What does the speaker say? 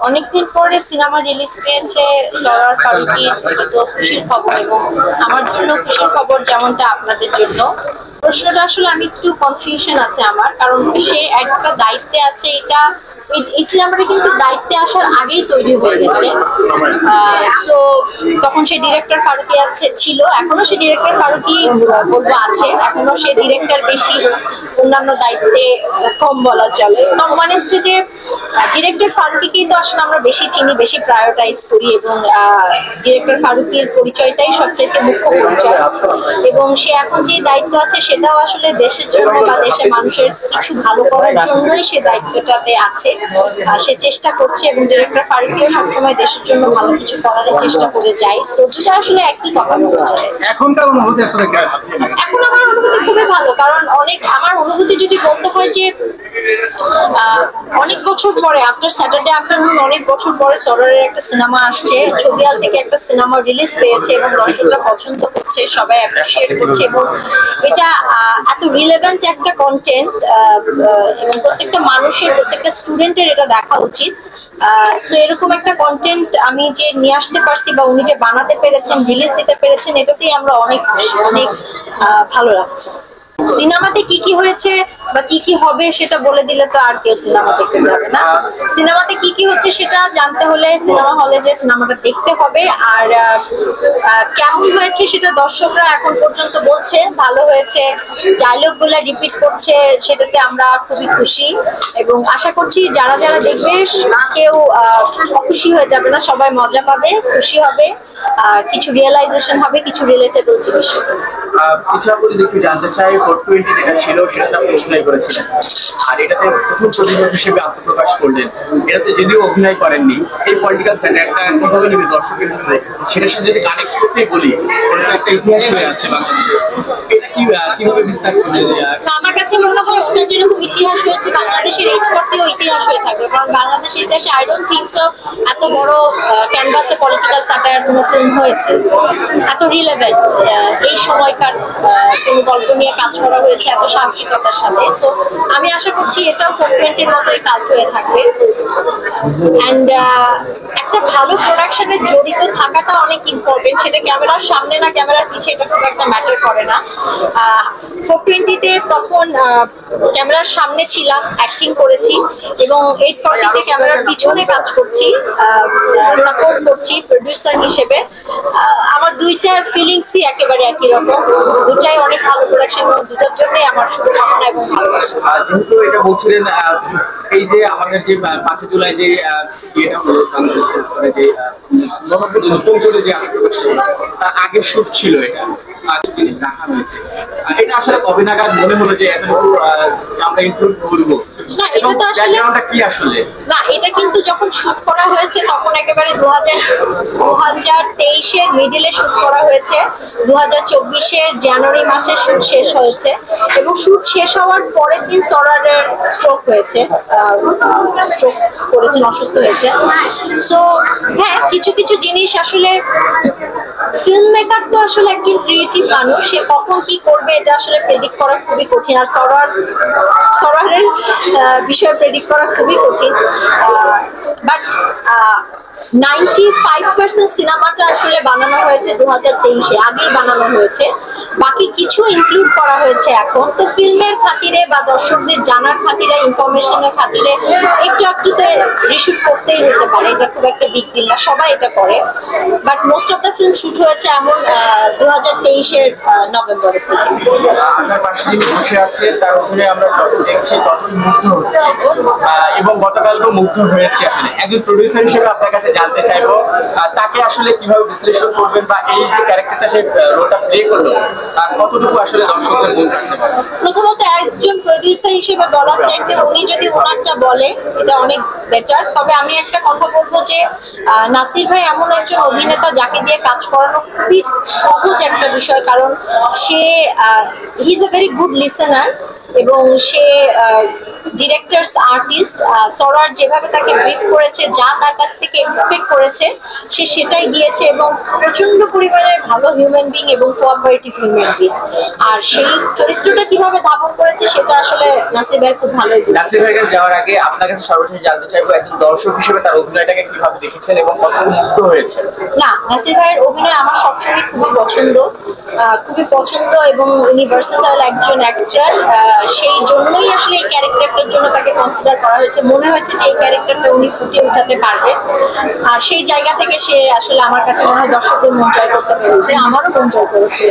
অনেকদিন পরে cinema release পেয়েছে সরার ফারুকী, তো খুশির খবর এবং আমার জন্য খুশির খবর, যেমনটা আপনাদের জন্য। প্রশ্নটা আসলে আমি একটু কনফিউশন আছে আমার, কারণ সে একটা দায়িত্বে আছে, এটা এই সিনেমাটা কিন্তু দায়িত্বে আসার আগেই তৈরি হয়ে গেছে। সো তখন সে ডিরেক্টর ফারুকী ছিল, এখনো সে ডিরেক্টর ফারুকী বলবো আছে, এখনো সে ডিরেক্টর বেশি, অন্যান্য দায়িত্বে কম বলা চলে। মানে হচ্ছে যে ডিরেক্টর ফারুকীকেই তো আসলে আমরা বেশি চিনি, বেশি প্রায়োরিটাইজ করি, এবং ডিরেক্টর ফারুকীর পরিচয়টাই সবচেয়ে মুখ্য পরিচয়। এবং সে এখন যে দায়িত্ব আছে সেটাও আসলে দেশের জন্য বা দেশের মানুষের কিছু ভালো করার জন্যই সে দায়িত্বটাতে আছে। সে চেষ্টা করছে এবং ডিরেক্টর ফারুকীও সবসময় দেশের জন্য ভালো কিছু করার চেষ্টা করে যায়। সো দুটো আসলে একই কথা বলছে। এখনকার অনুভূতি আসলে এখন আমার অনুভূতি খুবই ভালো, কারণ আমার অনুভূতি যদি বলতে হয় যে অনেক বছর পরে, আফটার স্যাটারডে আফটারনুন, অনেক বছর পরে সরারের একটা সিনেমা আসছে, ছবিয়াল থেকে একটা সিনেমা রিলিজ পেয়েছে এবং দর্শকরা পছন্দ করছে, সবাই অ্যাপ্রিশিয়েট করছে, এবং এটা এত রিলেভেন্ট একটা কন্টেন্ট, এবং প্রত্যেকটা মানুষের, প্রত্যেকটা স্টুডেন্টের এটা দেখা উচিত। সো এরকম একটা কন্টেন্ট আমি যে নিয়ে আসতে পারছি বা উনি যে বানাতে পেরেছেন, রিলিজ দিতে পেরেছেন, এটাতেই আমরা অনেক অনেক ভালো লাগছে। সিনেমাতে কি কি হয়েছে বা কি কি হবে সেটা বলে দিলে তো আর কেউ সিনেমা দেখতে যাবে না। সিনেমাতে কি কি হচ্ছে সেটা জানতে হলে সিনেমা হলে যে সিনেমাটা দেখতে হবে। আর কেমন হয়েছে সেটা দর্শকরা এখন পর্যন্ত বলছে ভালো হয়েছে, ডায়লগ গুলা রিপিট করছে, সেটাতে আমরা খুবই খুশি এবং আশা করছি যারা যারা দেখবে কেউ অখুশি হয়ে যাবে না, সবাই মজা পাবে, খুশি হবে, কিছু রিয়েলাইজেশন হবে, কিছু রিলেটেবল জিনিস হবে। জানতে চাই 420 যেটা ছিল সেটাতে আপনি অভিনয় করেছিলেন, আর এটাতে প্রথম প্রযোজক হিসেবে আত্মপ্রকাশ করলেন। এটাতে যদিও অভিনয় করেননি, এই পলিটিক্যাল স্যাটারটা কিভাবে নেবে দর্শকের মধ্যে, সেটার সাথে যদি কানেক্ট করতেই বলি, ওটা তো একটা ইতিহাস হয়ে আছে বাংলাদেশে। এটা কিভাবে বিস্তার করতে যায়? আমার কাছে মনে হয় ওটা যেরকম ইতিহাস হয়েছে বাংলাদেশের 840ও ইতিহাস হয়ে থাকবে, কারণ বাংলাদেশের ইতিহাসে আই ডোন্ট থিংক সো এত বড় ক্যানভাসে পলিটিক্যাল স্যাটায়ার কোনো ফিল্ম হয়েছে, এত রিলেভেন্ট এই সময়কার কোনো গল্প নিয়ে কাজ করা হয়েছে এত সাহসিকতার সাথে। সো আমি আশা করছি এটাও 420-র মতোই কাজ হয়ে থাকবে। অ্যান্ড একটা ভালো প্রোডাকশনে জড়িত থাকাটা অনেক ইম্পর্টেন্ট, সেটা ক্যামেরার সামনে না ক্যামেরার পিছে এটা খুব একটা ম্যাটার করে না। 420-তে তখন ক্যামেরার সামনে ছিলাম, অ্যাক্টিং করেছি, এবং 840-তে ক্যামেরার পিছনে কাজ করছি, সাপোর্ট করছি প্রোডিউসার হিসেবে। আমার দুইটার ফিলিংসই একেবারে একই রকম, দুটাই অনেক ভালো প্রোডাকশন, এবং দুটার জন্যই আমার শুভকামনা এবং ভালোবাসা। যেহেতু এটা বলছিলেন, এই যে আমাদের যে 5 জুলাই যে ইয়েটা হলো, যে নতুন করে যে আগের শুট ছিল, এটা দেখা হয়েছে, এটা আসলে কবে নাগাদ মনে হলো যে এতটুকু আমরা ইনক্লুড করবো? না, এটা তো আসলে কি আসলে না, এটা কিন্তু যখন শুট করা হয়েছে তখন একেবারে 2023-এর মিডিলে শুট করা হয়েছে, 2024-এর জানুয়ারি মাসে শুট শেষ হয়েছে, এবং শুট শেষ হওয়ার পরের দিন সরারের স্ট্রোক হয়েছে, স্ট্রোক করেছেন, অসুস্থ হয়েছে। সো হ্যাঁ, কিছু কিছু জিনিস আসলে ফিল্ম মেকার তো আসলে একজন ক্রিয়েটিভ মানুষ, সে কখন কি করবে এটা আসলে প্রেডিক্ট করা খুবই কঠিন, আর সরারের বিষয় প্রেডিক্ট করা খুবই কঠিন। বাট 95% সিনেমাটা আসলে বানানো হয়েছে 2023-এ, আগেই বানানো হয়েছে, বাকি কিছু ইনক্লুড করা হয়েছে এখন। তো ফিল্মের খাতিরে বা দর্শকদের জানার খাতিরে, ইনফরমেশনের খাতিরে একটু একটু তো রিশুট করতেই হতে পারে, এটা খুব একটা বিগ ডিল না, সবাই এটা করে। But most of the film shoot হয়েছে এমন 2023-এর নভেম্বরের দিকে। আপনার পাশে যিনি বসে আছে তার ওখানে আমরা যত দেখছি ততই মুগ্ধ হচ্ছি, এবং গতকালকেও মুগ্ধ হয়েছি। আসলে একজন প্রডিউসার হিসেবে আপনার কাছে জানতে চাইবো, তাকে আসলে কিভাবে বিশ্লেষণ করবেন, বা এই যে ক্যারেক্টারটা সে রোলটা প্লে করলো তার কতটুকু আসলে দর্শকদের মন রাখতে পারে? প্রথমত একজন প্রডিউসার হিসেবে বলার চাইতে উনি যদি ওনারটা বলে এটা অনেক বেটার। তবে আমি একটা কথা বলবো যে নাসির ভাই এমন একজন অভিনেতা যাকে দিয়ে কাজ করানো খুবই সহজ একটা বিষয়, কারণ সে he is a very good listener, এবং সে ডিরেক্টরস আর্টিস্ট। সরার যেভাবে তাকে ব্রিফ করেছে, যা তার কাছ থেকে এক্সপেক্ট করেছে, সে সেটাই দিয়েছে এবং প্রচন্ড পরিমাণে ভালো হিউম্যান বিং এবং কোঅপারেটিভ হিউম্যান বিং। আর সেই চরিত্রটা কিভাবে ধারণ করেছে সেটা আসলে নাসির ভাই খুব ভালোই করেছে। নাসির ভাইয়ের যাওয়ার আগে আপনার কাছে সর্বশেষ জানতে চাইবো, একজন দর্শক হিসেবে তার অভিনয়টাকে কিভাবে দেখেছেন এবং কতটুকু মুগ্ধ হয়েছে? না, নাসির ভাইয়ের অভিনয় আমার সবসময় খুবই পছন্দ এবং উনি ভার্সেটাইল একজন অ্যাক্টর। সেই জন্যই আসলে এই ক্যারেক্টারটার জন্য তাকে কনসিডার করা হয়েছে। মনে হয়েছে যে এই ক্যারেক্টারটা উনি ফুটিয়ে উঠাতে পারবে, আর সেই জায়গা থেকে সে আসলে আমার কাছে মনে হয় দর্শকদের মন জয় করতে পেরেছে, আমারও মন জয় করেছে।